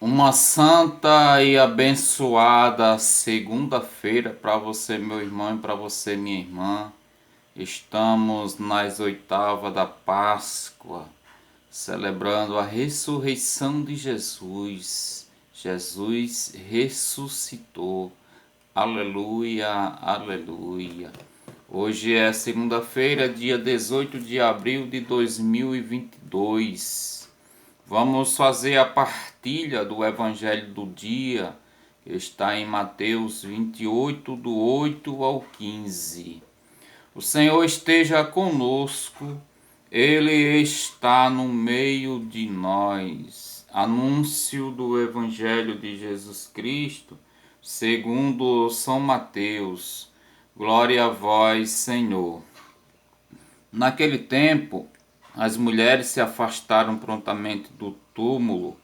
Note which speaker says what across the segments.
Speaker 1: Uma santa e abençoada segunda-feira para você, meu irmão, e para você, minha irmã. Estamos nas oitavas da Páscoa, celebrando a ressurreição de Jesus. Jesus ressuscitou. Aleluia, aleluia. Hoje é segunda-feira, dia 18 de abril de 2022. Vamos fazer a partilha do Evangelho do dia, que está em Mateus 28, do 8 ao 15. O Senhor esteja conosco, Ele está no meio de nós. Anúncio do Evangelho de Jesus Cristo, segundo São Mateus. Glória a vós, Senhor. Naquele tempo, as mulheres se afastaram prontamente do túmulo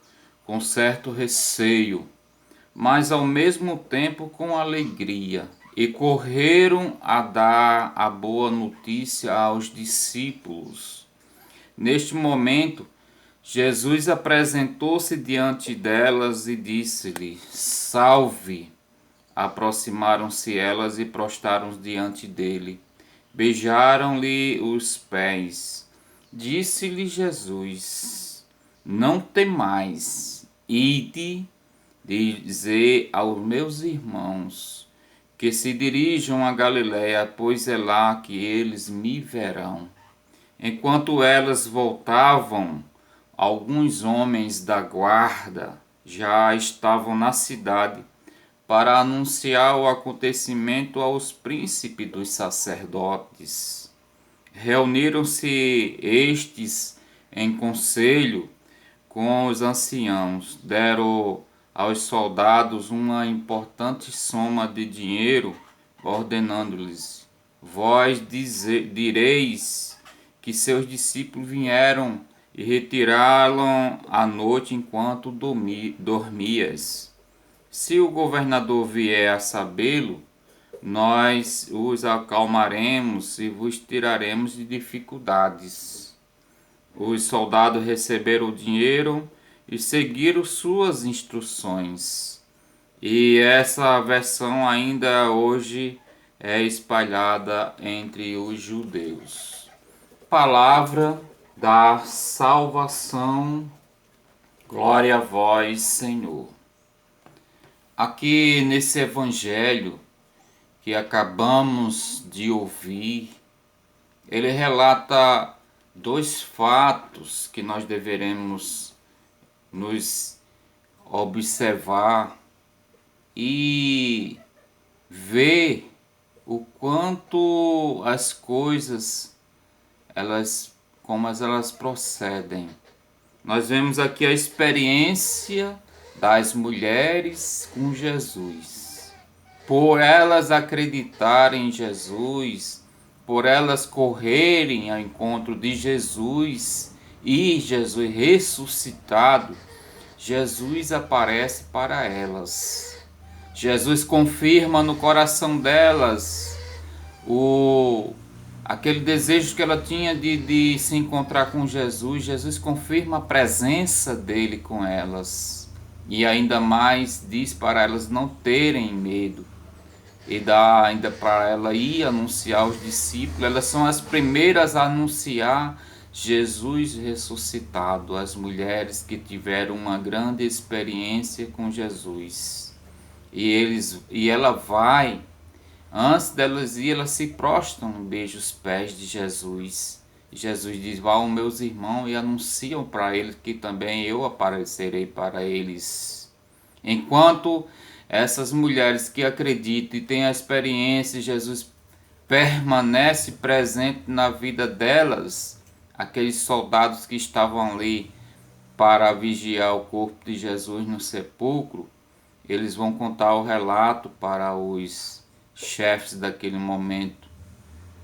Speaker 1: com certo receio, mas ao mesmo tempo com alegria, e correram a dar a boa notícia aos discípulos. Neste momento, Jesus apresentou-se diante delas e disse-lhe: Salve! Aproximaram-se elas e prostraram-se diante dele. Beijaram-lhe os pés. Disse-lhe Jesus: Não temais, ide dizer aos meus irmãos que se dirijam a Galiléia, pois é lá que eles me verão. Enquanto elas voltavam, alguns homens da guarda já estavam na cidade para anunciar o acontecimento aos príncipes dos sacerdotes. Reuniram-se estes em conselho com os anciãos, deram aos soldados uma importante soma de dinheiro, ordenando-lhes: Vós direis que seus discípulos vieram e retiraram à noite enquanto dormias. Se o governador vier a sabê-lo, nós os acalmaremos e vos tiraremos de dificuldades. Os soldados receberam o dinheiro e seguiram suas instruções. E essa versão ainda hoje é espalhada entre os judeus. Palavra da salvação. Glória a vós, Senhor. Aqui nesse evangelho que acabamos de ouvir, ele relata dois fatos que nós deveremos nos observar e ver o quanto as coisas, como elas procedem. Nós vemos aqui a experiência das mulheres com Jesus. Por elas acreditarem em Jesus, por elas correrem ao encontro de Jesus e Jesus ressuscitado, Jesus aparece para elas. Jesus confirma no coração delas aquele desejo que ela tinha de se encontrar com Jesus. Jesus confirma a presença dele com elas. E ainda mais diz para elas não terem medo. E dá ainda para ela ir anunciar aos discípulos. Elas são as primeiras a anunciar Jesus ressuscitado. As mulheres que tiveram uma grande experiência com Jesus. E ela vai, antes delas ir, elas se prostram, beijam os pés de Jesus. Jesus diz: vão meus irmãos e anunciam para eles que também eu aparecerei para eles. Enquanto essas mulheres que acreditam e têm a experiência, Jesus permanece presente na vida delas. Aqueles soldados que estavam ali para vigiar o corpo de Jesus no sepulcro, eles vão contar o relato para os chefes daquele momento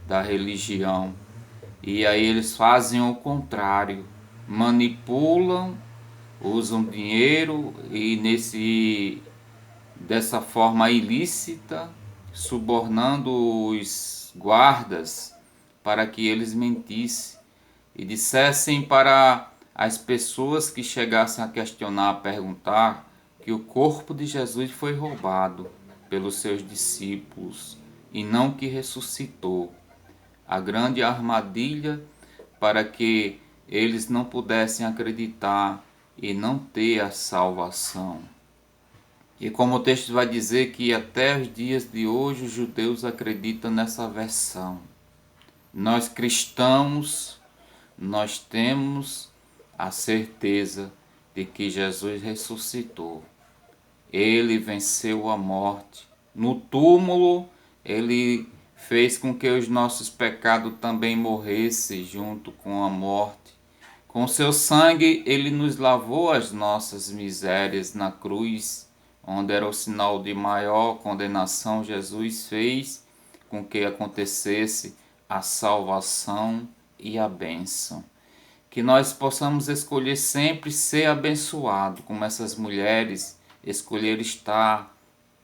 Speaker 1: da religião. E aí eles fazem o contrário, manipulam, usam dinheiro e dessa forma ilícita, subornando os guardas para que eles mentissem e dissessem para as pessoas que chegassem a questionar, a perguntar, que o corpo de Jesus foi roubado pelos seus discípulos e não que ressuscitou. A grande armadilha para que eles não pudessem acreditar e não ter a salvação. E como o texto vai dizer que até os dias de hoje os judeus acreditam nessa versão. Nós cristãos, nós temos a certeza de que Jesus ressuscitou. Ele venceu a morte. No túmulo, ele fez com que os nossos pecados também morressem junto com a morte. Com seu sangue, ele nos lavou as nossas misérias na cruz, onde era o sinal de maior condenação. Jesus fez com que acontecesse a salvação e a bênção. Que nós possamos escolher sempre ser abençoado, como essas mulheres escolheram estar,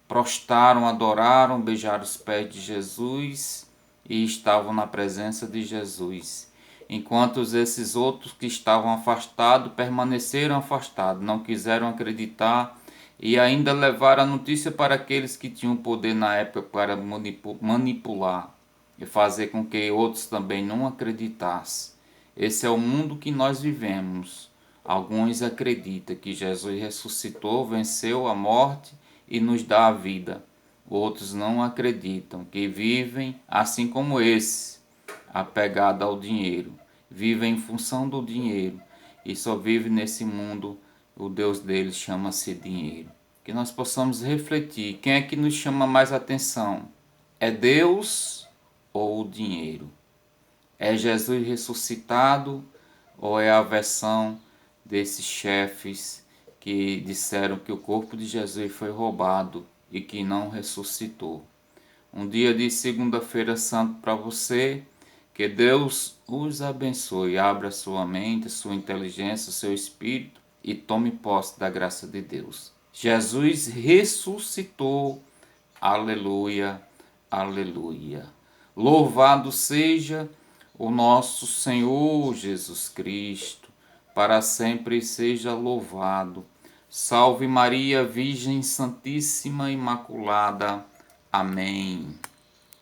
Speaker 1: prostraram, adoraram, beijaram os pés de Jesus e estavam na presença de Jesus. Enquanto esses outros que estavam afastados permaneceram afastados, não quiseram acreditar e ainda levaram a notícia para aqueles que tinham poder na época para manipular e fazer com que outros também não acreditassem. Esse é o mundo que nós vivemos. Alguns acreditam que Jesus ressuscitou, venceu a morte e nos dá a vida. Outros não acreditam, que vivem assim como esse, apegado ao dinheiro. Vivem em função do dinheiro e só vivem nesse mundo. O Deus deles chama-se dinheiro. Que nós possamos refletir, quem é que nos chama mais atenção? É Deus ou o dinheiro? É Jesus ressuscitado ou é a versão desses chefes que disseram que o corpo de Jesus foi roubado e que não ressuscitou? Um dia de segunda-feira santo para você, que Deus os abençoe, abra sua mente, sua inteligência, seu espírito e tome posse da graça de Deus. Jesus ressuscitou, aleluia, aleluia. Louvado seja o nosso Senhor Jesus Cristo, para sempre seja louvado. Salve Maria, Virgem Santíssima Imaculada. Amém.